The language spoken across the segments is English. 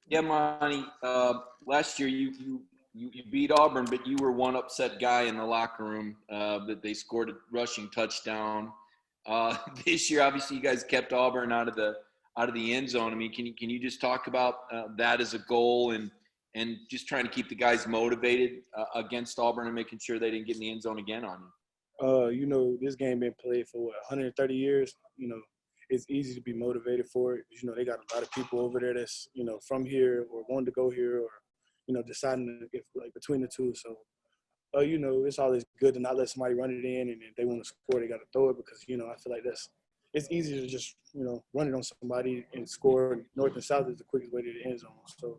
Yeah, Monty. Last year you beat Auburn, but you were one upset guy in the locker room that they scored a rushing touchdown. This year, obviously, you guys kept Auburn out of the end zone. I mean, can you just talk about that as a goal and just trying to keep the guys motivated against Auburn and making sure they didn't get in the end zone again on you? This game been played for 130 years. It's easy to be motivated for it. They got a lot of people over there that's, from here or wanting to go here or, deciding if like between the two. So, it's always good to not let somebody run it in, and if they want to score, they got to throw it because, I feel like it's easier to just, run it on somebody and score. North and south is the quickest way to the end zone. So,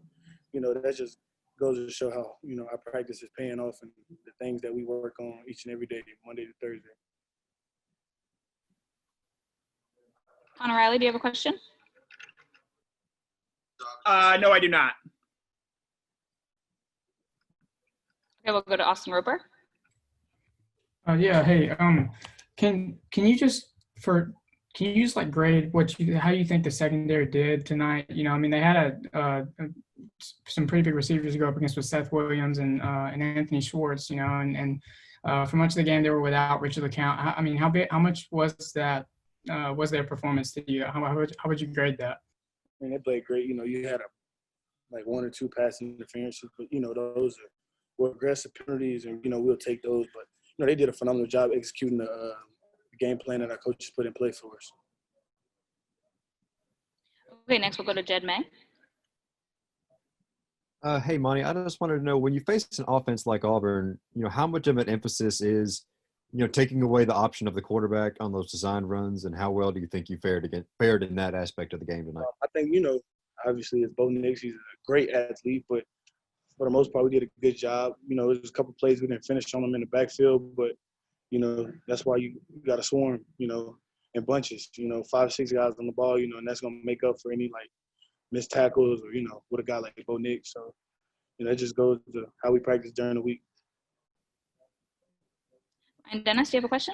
that just goes to show how, our practice is paying off and the things that we work on each and every day, Monday to Thursday. Connor Riley, do you have a question? No, I do not. Okay, we'll go to Austin Roper. Yeah. Hey. Can you just like grade how you think the secondary did tonight? I mean, they had some pretty big receivers to go up against with Seth Williams and Anthony Schwartz. And for much of the game they were without Richard LeCount. I mean, how much was that? Was their performance to you? How would you grade that? I mean, they played great. You had like one or two pass interferences, but those were aggressive penalties, and we'll take those. But they did a phenomenal job executing the game plan that our coaches put in place for us. Okay, next we'll go to Jed May. Hey, Monty, I just wanted to know, when you face an offense like Auburn, how much of an emphasis is, taking away the option of the quarterback on those design runs, and how well do you think you fared in that aspect of the game tonight? I think, obviously it's Bo Nix. He's a great athlete, but for the most part, we did a good job. There's a couple plays we didn't finish on them in the backfield, but, that's why you got to swarm, in bunches, 5, 6 guys on the ball, and that's going to make up for any, like, missed tackles or, with a guy like Bo Nix. So, that just goes to how we practice during the week. And Dennis, do you have a question?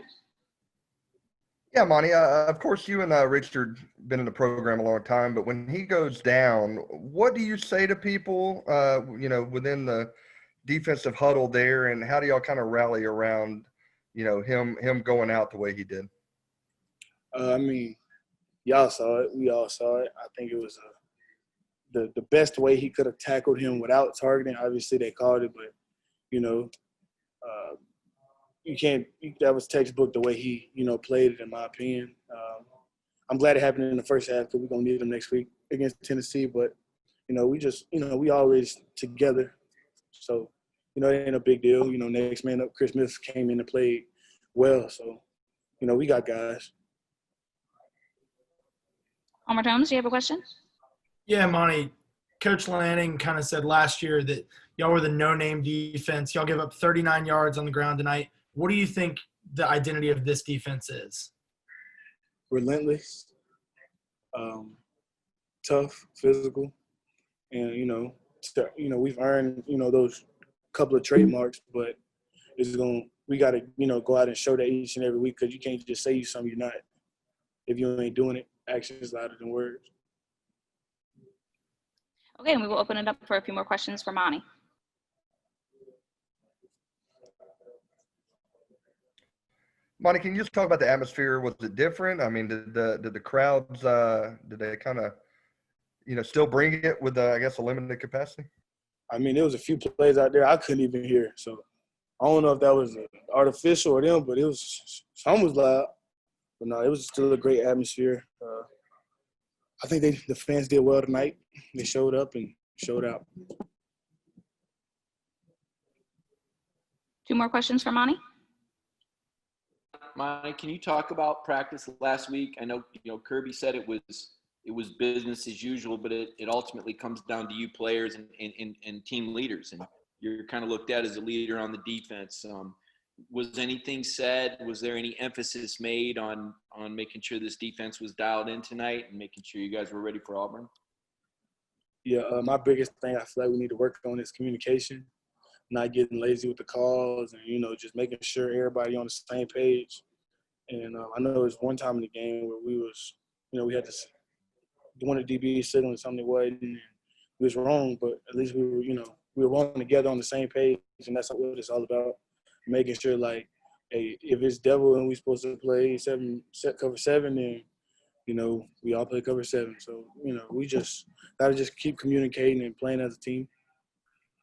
Yeah, Monty, of course you and Richard been in the program a long time, but when he goes down, what do you say to people, within the defensive huddle there, and how do y'all kind of rally around, him going out the way he did? I mean, y'all saw it. We all saw it. I think it was the best way he could have tackled him without targeting. Obviously, they called it, but, you can't – that was textbook the way he, played it, in my opinion. I'm glad it happened in the first half because we're going to need him next week against Tennessee. But, we just – we always together. So, it ain't a big deal. Next man up, Chris Smith came in and played well. So, we got guys. Homer Jones, do you have a question? Yeah, Monty. Coach Lanning kind of said last year that y'all were the no-name defense. Y'all gave up 39 yards on the ground tonight. What do you think the identity of this defense is? Relentless, tough, physical, and we've earned those couple of trademarks, but we got to go out and show that each and every week, because you can't just say you something you're not if you ain't doing it. Actions louder than words. Okay, and we will open it up for a few more questions for Monty. Monty, can you just talk about the atmosphere? Was it different? I mean, did the crowds did they kind of still bring it with I guess a limited capacity? I mean, there was a few plays out there I couldn't even hear. So I don't know if that was artificial or them, but it was some was loud. But no, it was still a great atmosphere. I think the fans did well tonight. They showed up and showed out. 2 more questions for Monty. Mike, can you talk about practice last week? I know, Kirby said it was business as usual, but it ultimately comes down to you players and team leaders, and you're kind of looked at as a leader on the defense. Was anything said? Was there any emphasis made on making sure this defense was dialed in tonight and making sure you guys were ready for Auburn? Yeah, my biggest thing I feel like we need to work on is communication. Not getting lazy with the calls, and just making sure everybody on the same page. And I know there was one time in the game where we had this one of the DBs signaling something they wasn't, and was wrong, but at least we were, we were rolling together on the same page, and that's what it's all about. Making sure, like, hey, if it's devil and we supposed to play cover 7, then we all play cover 7. So we just gotta just keep communicating and playing as a team.